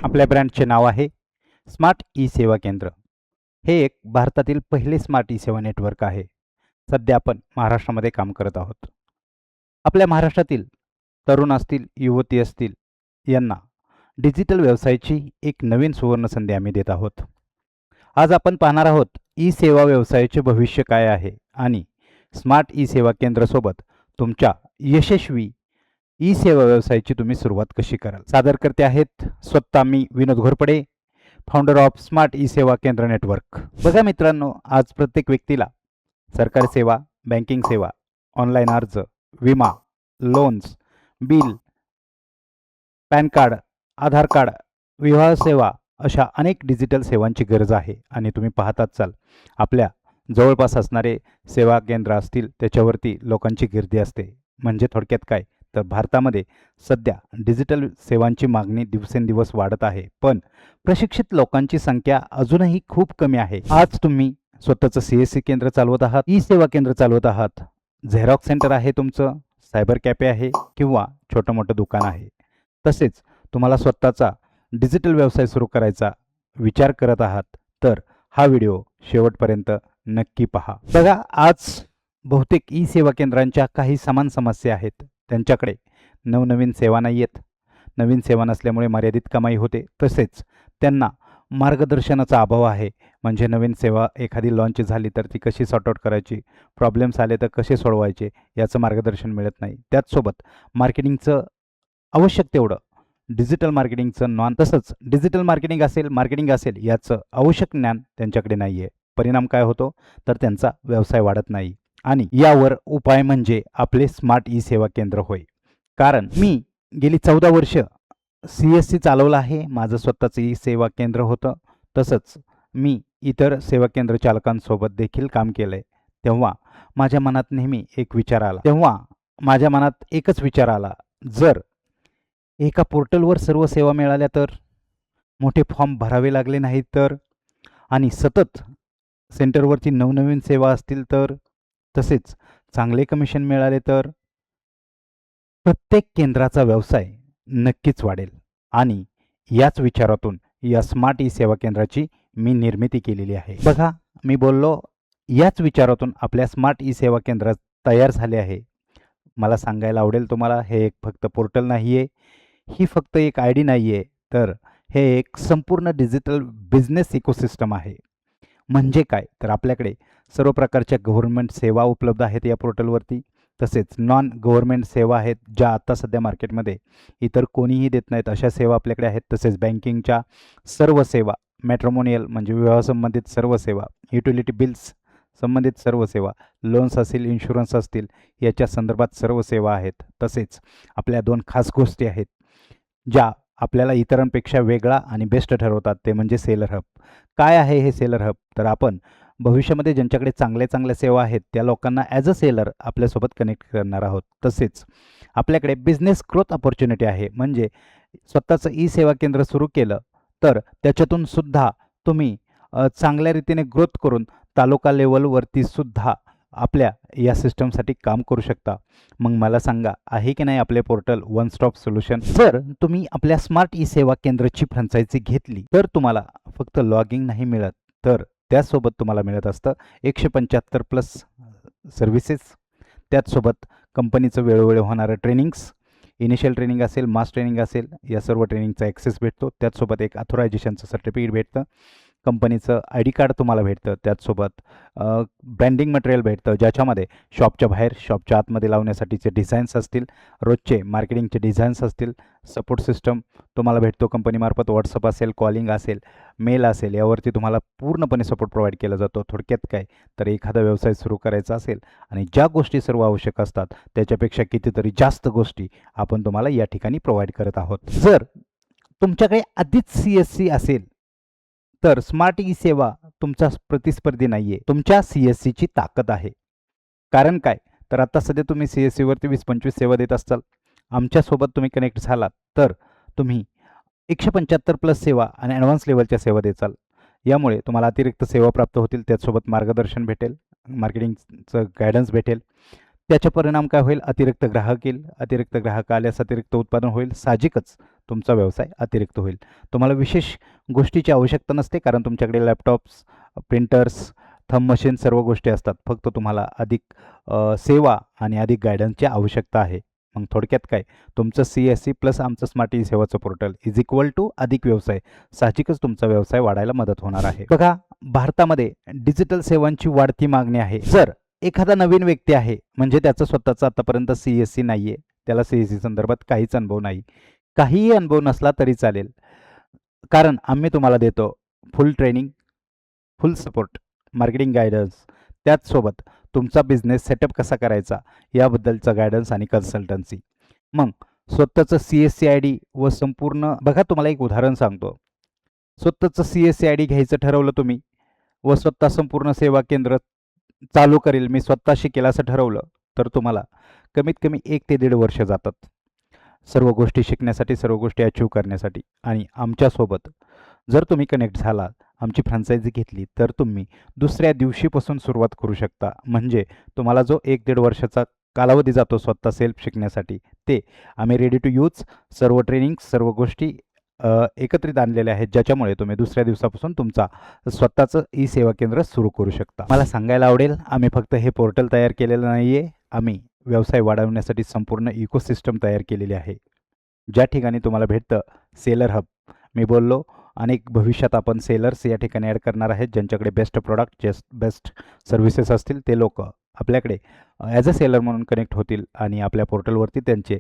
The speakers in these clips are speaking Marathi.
आपल्या ब्रँडचे नाव आहे स्मार्ट ई सेवा केंद्र. हे एक भारतातील पहिले स्मार्ट ई सेवा नेटवर्क आहे. सध्या आपण महाराष्ट्रामध्ये काम करत आहोत. आपल्या महाराष्ट्रातील तरुण असतील, युवती असतील यांना डिजिटल व्यवसायाची एक नवीन सुवर्ण संधी आम्ही देत आहोत. आज आपण पाहणार आहोत ई सेवा व्यवसायाचे भविष्य काय आहे आणि स्मार्ट ई सेवा केंद्रासोबत तुमच्या यशस्वी ई सेवा व्यवसायाची तुम्ही सुरुवात कशी कराल. सादर करते आहेत स्वतः मी Vinod Ghorpade, founder of smart e Seva Kendra network. बघा मित्रांनो, आज प्रत्येक व्यक्तीला सरकारी सेवा, बँकिंग सेवा, ऑनलाईन अर्ज, विमा, लोन्स, बिल, पॅन कार्ड, आधार कार्ड, विवाह सेवा अशा अनेक डिजिटल सेवांची गरज आहे. आणि तुम्ही पाहताच चाल आपल्या जवळपास असणारे सेवा केंद्र असतील त्याच्यावरती लोकांची गर्दी असते. म्हणजे थोडक्यात काय तर भारतामध्ये सध्या डिजिटल सेवांची मागणी दिवसेंदिवस वाढत आहे, पण प्रशिक्षित लोकांची संख्या अजूनही खूप कमी आहे. आज तुम्ही स्वतःचं CSC केंद्र चालवत आहात, ई सेवा केंद्र चालवत आहात, झेरॉक्स सेंटर आहे तुमचं, सायबर कॅफे आहे किंवा छोटं मोठं दुकान आहे, तसेच तुम्हाला स्वतःचा डिजिटल व्यवसाय सुरू करायचा विचार करत आहात, तर हा व्हिडिओ शेवटपर्यंत नक्की पहा. बघा, आज बहुतेक ई सेवा केंद्रांच्या काही समान समस्या आहेत. त्यांच्याकडे नवनवीन सेवा नाही आहेत. नवीन सेवा नसल्यामुळे मर्यादित कमाई होते, तसेच त्यांना मार्गदर्शनाचा अभाव आहे. म्हणजे नवीन सेवा एखादी लॉन्च झाली तर ती कशी सॉर्ट आउट करायची, प्रॉब्लेम्स आले तर कसे सोडवायचे याचं मार्गदर्शन मिळत नाही. त्याचसोबत मार्केटिंगचं आवश्यक तेवढं डिजिटल मार्केटिंगचं तसंच डिजिटल मार्केटिंग असेल याचं आवश्यक ज्ञान त्यांच्याकडे नाही आहे. परिणाम काय होतो तर त्यांचा व्यवसाय वाढत नाही. आणि यावर उपाय म्हणजे आपले स्मार्ट ई सेवा केंद्र होय. कारण मी गेली 14 वर्ष CSC चालवलं आहे. माझं स्वतःचं ई सेवा केंद्र होतं. तसंच मी इतर सेवा केंद्र चालकांसोबत देखील काम केलं आहे. तेव्हा माझ्या मनात एकच विचार आला, जर एका पोर्टलवर सर्व सेवा मिळाल्या तर, मोठे फॉर्म भरावे लागले नाहीत तर, आणि सतत सेंटरवरती नवनवीन सेवा असतील तर, तसेच चांगले कमिशन मिळाले तर प्रत्येक केंद्राचा व्यवसाय नक्कीच वाढेल. आणि याच विचारातून या स्मार्ट ई सेवा केंद्राची मी निर्मिती केलेली आहे. बघा, मी बोललो याच विचारातून आपल्या स्मार्ट ई सेवा केंद्र तयार झाले आहे. मला सांगायला आवडेल तुम्हाला, हे एक फक्त पोर्टल नाही आहे, ही फक्त एक ID नाही आहे, तर हे एक संपूर्ण डिजिटल बिझनेस इकोसिस्टम आहे. म्हणजे काय तर आपल्याकडे सर्व प्रकारच्या गव्हर्नमेंट सेवा उपलब्ध आहेत या पोर्टलवरती. तसेच नॉन गव्हर्नमेंट सेवा आहेत ज्या आत्ता सध्या मार्केटमध्ये इतर कोणीही देत नाहीत, अशा सेवा आपल्याकडे आहेत. तसेच बँकिंगच्या सर्व सेवा, मॅट्रिमोनियल म्हणजे विवाहासंबंधित सर्व सेवा, युटिलिटी बिल्स संबंधित सर्व सेवा, लोन्स असतील, इन्शुरन्स असतील, याच्या संदर्भात सर्व सेवा आहेत. तसेच आपल्या 2 खास गोष्टी आहेत ज्या आपल्याला इतरांपेक्षा वेगळा आणि बेस्ट ठरवतात, ते म्हणजे सेलर हब. काय आहे हे सेलर हब तर आपण भविष्यामध्ये ज्यांच्याकडे चांगल्या सेवा आहेत त्या लोकांना ॲज अ सेलर आपल्यासोबत कनेक्ट करणार आहोत. तसेच आपल्याकडे बिझनेस ग्रोथ अपॉर्च्युनिटी आहे. म्हणजे स्वतःचं ई सेवा केंद्र सुरू केलं तर त्याच्यातून सुद्धा तुम्ही चांगल्या रीतीने ग्रोथ करून तालुका लेवलवरती सुद्धा आपल्या या सिस्टमसाठी काम करू शकता. मग मला सांगा, आहे की नाही आपले पोर्टल वन स्टॉप सोल्युशन? जर तुम्ही आपल्या स्मार्ट ई सेवा केंद्राची फ्रँचायझी घेतली तर तुम्हाला फक्त लॉगिंग नाही मिळत, तर त्याचसोबत तुम्हाला मिळत असतं 175+ सर्व्हिसेस. त्याचसोबत कंपनीचं वेळोवेळी होणारं ट्रेनिंग्स, इनिशियल ट्रेनिंग असेल, मास ट्रेनिंग असेल, या सर्व ट्रेनिंगचा ॲक्सेस भेटतो. त्याचसोबत एक ऑथोरायझेशनचं सर्टिफिकेट भेटतं, कंपनीचं ID कार्ड तुम्हाला भेटतं. त्याचसोबत ब्रँडिंग मटेरियल भेटतं, ज्याच्यामध्ये शॉपच्या बाहेर, शॉपच्या आतमध्ये लावण्यासाठीचे डिझाईन्स असतील, रोजचे मार्केटिंगचे डिझाईन्स असतील, सपोर्ट सिस्टम तुम्हाला भेटतो कंपनीमार्फत. व्हॉट्सअप असेल, कॉलिंग असेल, मेल असेल, यावरती तुम्हाला पूर्णपणे सपोर्ट प्रोव्हाइड केला जातो. थोडक्यात काय तर एखादा व्यवसाय सुरू करायचा असेल आणि ज्या गोष्टी सर्व आवश्यक असतात त्याच्यापेक्षा कितीतरी जास्त गोष्टी आपण तुम्हाला या ठिकाणी प्रोव्हाइड करत आहोत. जर तुमच्याकडे आधीच CSC असेल तर स्मार्ट ई सेवा तुमचा प्रतिस्पर्धी नाही आहे, तुमच्या CSCची ताकद आहे. कारण काय तर आता सध्या तुम्ही CSCवरती 20-25 सेवा देत असाल. आमच्यासोबत तुम्ही कनेक्ट झालात तर तुम्ही 175+ सेवा आणि ॲडव्हान्स लेवलच्या सेवा देचाल. यामुळे तुम्हाला अतिरिक्त सेवा प्राप्त होतील, त्याचसोबत मार्गदर्शन भेटेल, मार्केटिंगचं गायडन्स भेटेल. त्याचा परिणाम काय होईल, अतिरिक्त ग्राहक येईल, अतिरिक्त ग्राहक आल्यास अतिरिक्त उत्पादन होईल. साहजिकच तुमचा व्यवसाय अतिरिक्त होईल. तुम्हाला विशेष गोष्टीची आवश्यकता नसते, कारण तुमच्याकडे लॅपटॉप्स, प्रिंटर्स, थंब मशीन सर्व गोष्टी असतात. फक्त तुम्हाला अधिक सेवा आणि अधिक गाईडन्सची आवश्यकता आहे. मग थोडक्यात काय, तुमचं CSC प्लस आमचं स्मार्ट ई सेवाचं पोर्टल इज इक्वल टू अधिक व्यवसाय. साहजिकच तुमचा व्यवसाय वाढायला मदत होणार आहे. बघा, भारतामध्ये डिजिटल सेवांची वाढती मागणी आहे. जर एखादा नवीन व्यक्ती आहे, म्हणजे त्याचं स्वतःचं आतापर्यंत CSC नाही आहे, त्याला CSC संदर्भात काहीच अनुभव नाही, काहीही अनुभव नसला तरी चालेल, कारण आम्ही तुम्हाला देतो फुल ट्रेनिंग, फुल सपोर्ट, मार्केटिंग गायडन्स, त्याचसोबत तुमचा बिझनेस सेटअप कसा करायचा याबद्दलचा गायडन्स आणि कन्सल्टन्सी. मग स्वतःचं CSC ID व संपूर्ण, बघा तुम्हाला एक उदाहरण सांगतो. स्वतःचं CSC ID घ्यायचं ठरवलं तुम्ही व स्वतः संपूर्ण सेवा केंद्र चालू करेल मी स्वतः शिकेल असं ठरवलं, तर तुम्हाला कमीत कमी 1 ते 1.5 वर्ष जातात सर्व गोष्टी शिकण्यासाठी, सर्व गोष्टी अचीव करण्यासाठी. आणि आमच्यासोबत जर तुम्ही कनेक्ट झाला, आमची फ्रँचायझी घेतली, तर तुम्ही दुसऱ्या दिवशीपासून सुरुवात करू शकता. म्हणजे तुम्हाला जो 1-1.5 वर्षाचा कालावधी जातो स्वतः सेल्फ शिकण्यासाठी, ते आम्ही रेडी टू यूज सर्व ट्रेनिंग, सर्व गोष्टी एकत्रित आणलेल्या आहेत, ज्याच्यामुळे तुम्ही दुसऱ्या दिवसापासून तुमचा स्वतःचं ई सेवा केंद्र सुरू करू शकता. मला सांगायला आवडेल, आम्ही फक्त हे पोर्टल तयार केलेलं नाही आहे, आम्ही व्यवसाय वाढवण्यासाठी संपूर्ण इकोसिस्टम तयार केलेली आहे. ज्या ठिकाणी तुम्हाला भेटतं सेलर हब, मी बोललो अनेक भविष्यात आपण सेलर्स या ठिकाणी ॲड करणार आहेत, ज्यांच्याकडे बेस्ट प्रॉडक्ट, बेस्ट सर्व्हिसेस असतील, ते लोक आपल्याकडे ॲज अ सेलर म्हणून कनेक्ट होतील आणि आपल्या पोर्टलवरती त्यांचे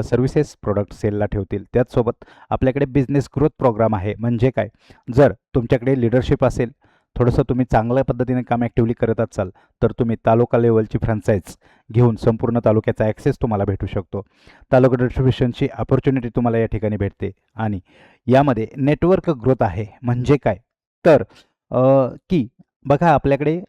सर्व्हिसेस, प्रोडक्ट सेलला ठेवतील. त्याचसोबत आपल्याकडे बिझनेस ग्रोथ प्रोग्राम आहे. म्हणजे काय, जर तुमच्याकडे लिडरशिप असेल, थोडंसं तुम्ही चांगल्या पद्धतीने काम ॲक्टिव्हली करत असाल, तर तुम्ही तालुका लेवलची फ्रँचाईज घेऊन संपूर्ण तालुक्याचा ॲक्सेस तुम्हाला भेटू शकतो. तालुका डिस्ट्रिब्युशनची अपॉर्च्युनिटी तुम्हाला या ठिकाणी भेटते. आणि यामध्ये नेटवर्क ग्रोथ आहे. म्हणजे काय, तर की बघा, आपल्याकडे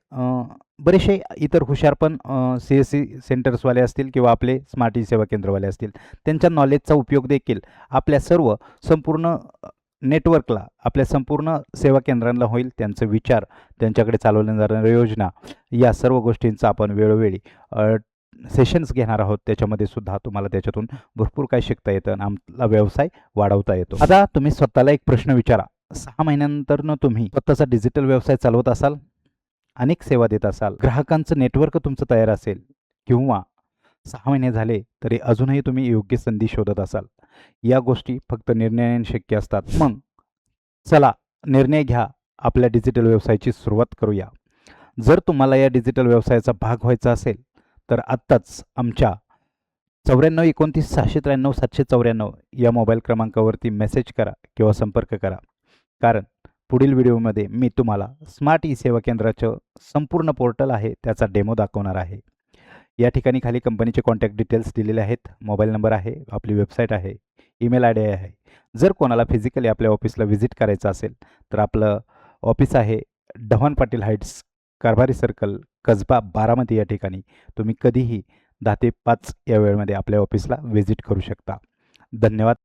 बरेचसे इतर हुशार पण CSC सेंटर्सवाले असतील किंवा आपले स्मार्ट ई सेवा केंद्रवाले असतील, त्यांच्या नॉलेजचा उपयोग देखील आपल्या सर्व संपूर्ण नेटवर्कला, आपल्या संपूर्ण सेवा केंद्रांना होईल. त्यांचे विचार, त्यांच्याकडे चालवल्या जाणाऱ्या योजना, या सर्व गोष्टींचा आपण वेळोवेळी सेशन्स घेणार आहोत. त्याच्यामध्ये सुद्धा तुम्हाला त्याच्यातून भरपूर काही शिकता येतं आणि आपला व्यवसाय वाढवता येतो. आता तुम्ही स्वतःला एक प्रश्न विचारा, 6 महिन्यानंतरनं तुम्ही स्वतःचा डिजिटल व्यवसाय चालवत असाल, अनेक सेवा देत असाल, ग्राहकांचं नेटवर्क तुमचं तयार असेल, किंवा 6 महिने झाले तरी अजूनही तुम्ही योग्य संधी शोधत असाल, या गोष्टी फक्त निर्णयाने शक्य असतात. मग चला, निर्णय घ्या, आपल्या डिजिटल व्यवसायाची सुरुवात करूया. जर तुम्हाला या डिजिटल व्यवसायाचा भाग व्हायचा असेल, तर आत्ताच आमच्या 9429639794 या मोबाईल क्रमांकावरती मेसेज करा किंवा संपर्क करा. कारण पुढील व्हिडिओमध्ये मी तुम्हाला स्मार्ट ई सेवा केंद्राचं संपूर्ण पोर्टल आहे, त्याचा डेमो दाखवणार आहे. या ठिकाणी खाली कंपनीचे कॉन्टॅक्ट डिटेल्स दिलेले आहेत, मोबाईल नंबर आहे, आपली वेबसाईट आहे, ईमेल ID आहे. जर कोणाला फिजिकली आपल्या ऑफिसला व्हिजिट करायचं असेल, तर आपलं ऑफिस आहे ढवाण पाटील हाईट्स, कारभारी सर्कल, कसबा, बारामती. या ठिकाणी तुम्ही कधीही 10 ते 5 या वेळेमध्ये आपल्या ऑफिसला व्हिजिट करू शकता. धन्यवाद.